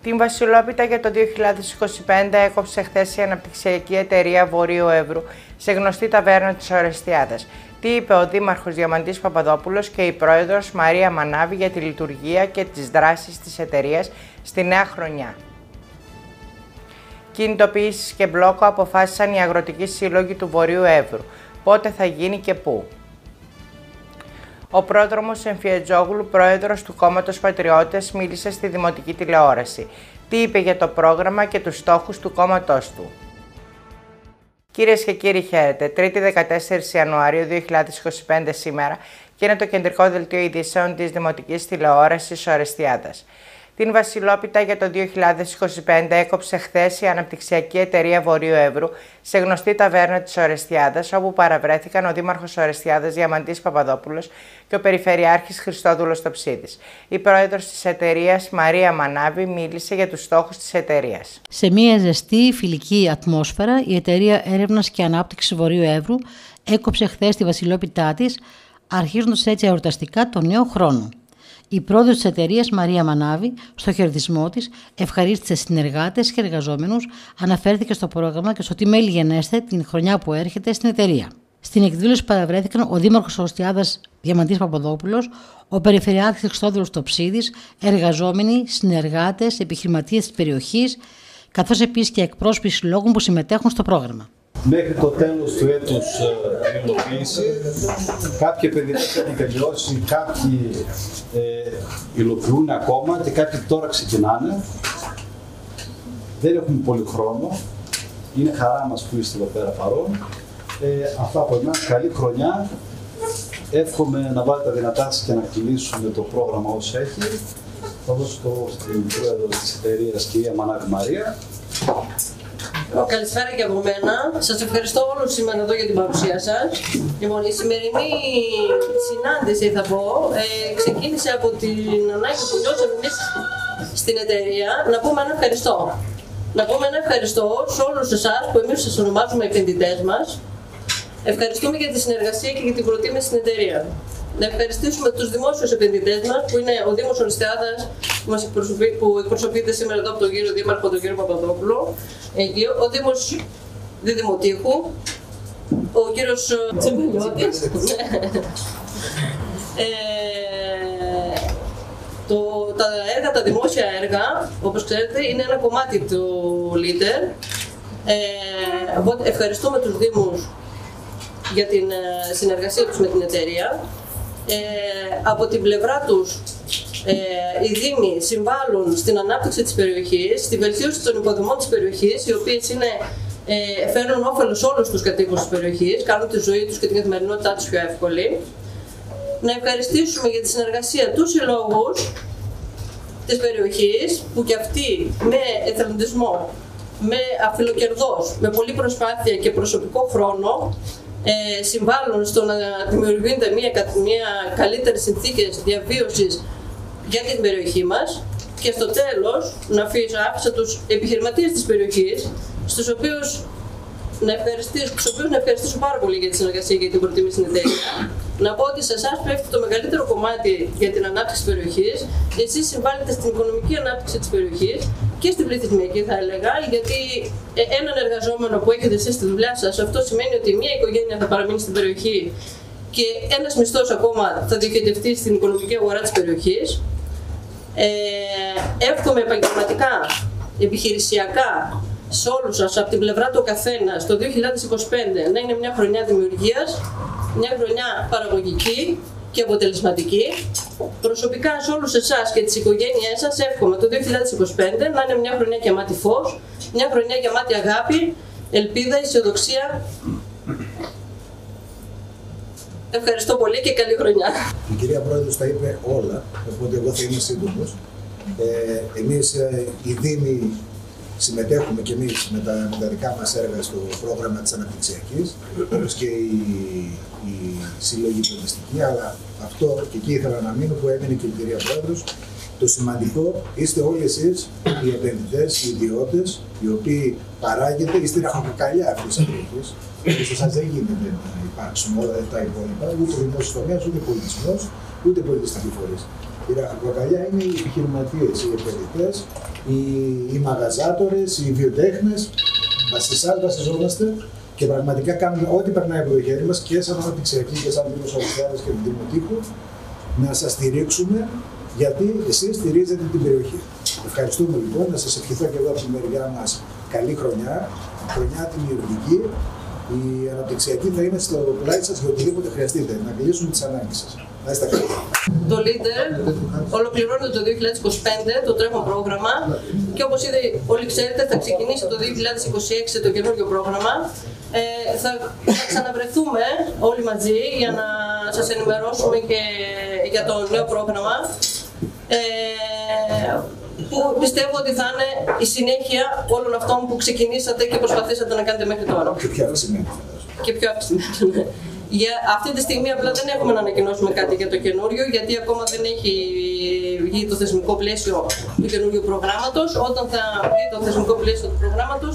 Την Βασιλόπιτα για το 2025 έκοψε χθες η αναπτυξιακή εταιρεία Βορείου Εύρου σε γνωστή ταβέρνα της Ορεστιάδας. Τι είπε ο Δήμαρχος Διαμαντής Παπαδόπουλος και η Πρόεδρος Μαρία Μανάβη για τη λειτουργία και τις δράσεις της εταιρείας στη νέα χρονιά. Κινητοποιήσεις και μπλόκο αποφάσισαν οι αγροτικοί σύλλογοι του Βορείου Εύρου. Πότε θα γίνει και πού. Ο πρόδρομος Εμφιετζόγλου, πρόεδρος του κόμματος Πατριώτες, μίλησε στη δημοτική τηλεόραση. Τι είπε για το πρόγραμμα και τους στόχους του κόμματός του. Κυρίες και κύριοι, χαίρετε. Τρίτη 14 Ιανουαρίου 2025 σήμερα και είναι το κεντρικό δελτίο ειδήσεων της δημοτικής τηλεόρασης Ορεστιάδας. Την Βασιλόπιτα για το 2025 έκοψε χθες η αναπτυξιακή εταιρεία Βορείου Εύρου σε γνωστή ταβέρνα της Ορεστιάδας, όπου παραβρέθηκαν ο Δήμαρχος Ορεστιάδας Διαμαντής Παπαδόπουλος και ο Περιφερειάρχης Χριστόδουλος Τοψίδης. Η πρόεδρος της εταιρείας Μαρία Μανάβη μίλησε για τους στόχους της εταιρείας. Σε μια ζεστή φιλική ατμόσφαιρα, η εταιρεία έρευνας και ανάπτυξης Βορείου Εύρου έκοψε χθες τη Βασιλόπιτά της, αρχίζοντας έτσι εορταστικά τον νέο χρόνο. Η πρόεδρος της εταιρείας Μαρία Μανάβη, στο χαιρετισμό της, ευχαρίστησε συνεργάτες και εργαζόμενους, αναφέρθηκε στο πρόγραμμα και στο τι μέλη γενέστε την χρονιά που έρχεται στην εταιρεία. Στην εκδήλωση παραβρέθηκαν ο Δήμαρχος Ορεστιάδας Διαμαντής Παπαδόπουλος, ο Περιφερειάρχης Χριστόδουλος Τοψίδης, εργαζόμενοι, συνεργάτες, επιχειρηματίες της περιοχής, καθώς επίσης και εκπρόσωποι συλλόγων που συμμετέχουν στο πρόγραμμα. Μέχρι το τέλος του έτους υλοποίηση, κάποιοι επενδυτές έχουν τελειώσει, κάποιοι υλοποιούν ακόμα και κάποιοι τώρα ξεκινάνε. Δεν έχουμε πολύ χρόνο. Είναι χαρά μας που είστε εδώ πέρα παρόν. Αυτά από εμάς. Καλή χρονιά. Εύχομαι να βάλετε τα δυνατά σας και να κλείσουμε το πρόγραμμα όσο έχει. Θα δώσω στην πρόεδρο της εταιρείας, κυρία Μανάβη Μαρία. Καλησπέρα και από μένα. Σας ευχαριστώ όλους σήμερα εδώ για την παρουσία σας. Λοιπόν, η σημερινή συνάντηση, θα πω, ξεκίνησε από την ανάγκη που νιώσαμε εμείς στην εταιρεία να πούμε ένα ευχαριστώ. Να πούμε ένα ευχαριστώ σε όλους εσάς που εμείς σας ονομάζουμε επενδυτές μας. Ευχαριστούμε για τη συνεργασία και για την προτίμηση στην εταιρεία. Να ευχαριστήσουμε τους δημόσιους επενδυτές μας, που είναι ο Δήμος Ορεστιάδας, που εκπροσωπείται σήμερα εδώ από τον κύριο Δήμαρχο, τον κύριο Παπαδόπουλο, ο Δήμος Διδημοτήχου, ο κύριος Τσεμπελιώτης. Τα έργα, τα δημόσια έργα, όπως ξέρετε, είναι ένα κομμάτι του Leader. Ευχαριστούμε τους Δήμους για την συνεργασία τους με την εταιρεία. Από την πλευρά τους, οι Δήμοι συμβάλλουν στην ανάπτυξη της περιοχής, στη βελτίωση των υποδομών της περιοχής, οι οποίες φέρνουν όφελος σε όλους τους κατοίκους της περιοχής, κάνουν τη ζωή τους και την καθημερινότητά τους πιο εύκολη. Να ευχαριστήσουμε για τη συνεργασία τους συλλόγους της περιοχής, που και αυτοί με εθελοντισμό, με αφιλοκερδός, με πολλή προσπάθεια και προσωπικό χρόνο, συμβάλλουν στο να δημιουργούνται μια καλύτερες συνθήκες διαβίωσης για την περιοχή μας. Και στο τέλος να άφησα τους επιχειρηματίες της περιοχής, στους οποίους να ευχαριστήσω πάρα πολύ για τη συνεργασία και την προτίμηση στην εταιρεία. Να πω ότι σε εσάς πέφτει το μεγαλύτερο κομμάτι για την ανάπτυξη της περιοχής. Εσείς συμβάλλετε στην οικονομική ανάπτυξη της περιοχής και στην πληθυσμιακή, θα έλεγα, γιατί έναν εργαζόμενο που έχετε εσείς στη δουλειά σας, αυτό σημαίνει ότι μια οικογένεια θα παραμείνει στην περιοχή και ένας μισθός ακόμα θα διοχετευτεί στην οικονομική αγορά της περιοχής. Εύχομαι επαγγελματικά, επιχειρησιακά, σε όλους σας, από την πλευρά του καθένα, το 2025 να είναι μια χρονιά δημιουργίας, μια χρονιά παραγωγική και αποτελεσματική. Προσωπικά σε όλους εσάς και τις οικογένειές σας εύχομαι το 2025 να είναι μια χρονιά γεμάτη φως, μια χρονιά γεμάτη αγάπη, ελπίδα, αισιοδοξία. Ευχαριστώ πολύ και καλή χρονιά. Η κυρία Πρόεδρος τα είπε όλα, οπότε εγώ θα είμαι σύντομος. Εμείς οι Δήμοι συμμετέχουμε και εμείς με τα δικά μας έργα στο πρόγραμμα της αναπτυξιακής, όπως και οι σύλλογοι πολιτιστικοί, αλλά αυτό και εκεί ήθελα να μείνω που έμεινε και η κυρία Πρόεδρος. Το σημαντικό είστε όλοι εσείς οι επενδυτές, οι ιδιώτες, οι οποίοι παράγετε, είστε η ραχοκοκαλιά αυτής της περιοχής. Σε εσάς δεν γίνεται να υπάρξουν όλα τα υπόλοιπα, ούτε ο δημόσιος τομέας, ούτε πολιτισμός, ούτε πολιτιστικοί φορείς. Η ραχοκοκαλιά είναι οι επιχειρηματίες, οι επενδυτές, οι μαγαζάτορες, οι βιοτέχνες. Βασιζόμαστε και πραγματικά κάνουμε ό,τι περνάει από το χέρι μας και σαν αναπτυξιακή και σαν Δήμος Ορυθιάδας και Δημοτήχου να σας στηρίξουμε, γιατί εσείς στηρίζετε την περιοχή. Ευχαριστούμε λοιπόν, να σας ευχηθώ και εγώ από τη μεριά μας καλή χρονιά, χρονιά δημιουργική. Η αναπτυξιακή θα είναι στο πλάι σας για οτιδήποτε χρειαστείτε, να κλείσουμε τις ανάγκες σας. Να είστε καλά. Το Leader ολοκληρώνεται το 2025 το τρέχον πρόγραμμα και όπως ήδη όλοι ξέρετε θα ξεκινήσει το 2026 το καινούργιο πρόγραμμα. Θα ξαναβρεθούμε όλοι μαζί για να σας ενημερώσουμε και για το νέο πρόγραμμα που πιστεύω ότι θα είναι η συνέχεια όλων αυτών που ξεκινήσατε και προσπαθήσατε να κάνετε μέχρι τώρα. Και πιο αυξημένο. Για αυτή τη στιγμή απλά δεν έχουμε να ανακοινώσουμε κάτι για το καινούριο, γιατί ακόμα δεν έχει βγει το θεσμικό πλαίσιο του καινούριου προγράμματος. Όταν θα βγει το θεσμικό πλαίσιο του προγράμματος,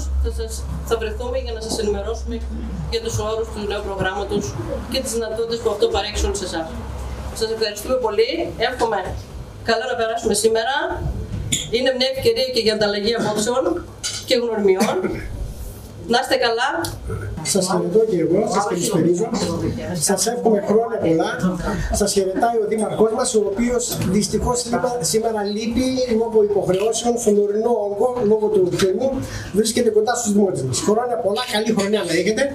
θα βρεθούμε για να σας ενημερώσουμε για τους όρους του νέου προγράμματος και τις δυνατότητες που αυτό παρέχει σε όλους εσάς. Σας ευχαριστούμε πολύ. Εύχομαι καλά να περάσουμε σήμερα. Είναι μια ευκαιρία και για ανταλλαγή απόψεων και γνωριμιών. Να είστε καλά. Σας χαιρετώ και εγώ, σας καλησπερίζω. Σας εύχομαι χρόνια πολλά. Σας χαιρετάει ο Δήμαρχός μας, ο οποίος δυστυχώς σήμερα λείπει λόγω υποχρεώσεων στον ορεινό όγκο, λόγω του χειμώνα, βρίσκεται κοντά στους δημότες μας. Χρόνια πολλά, καλή χρονιά να έχετε.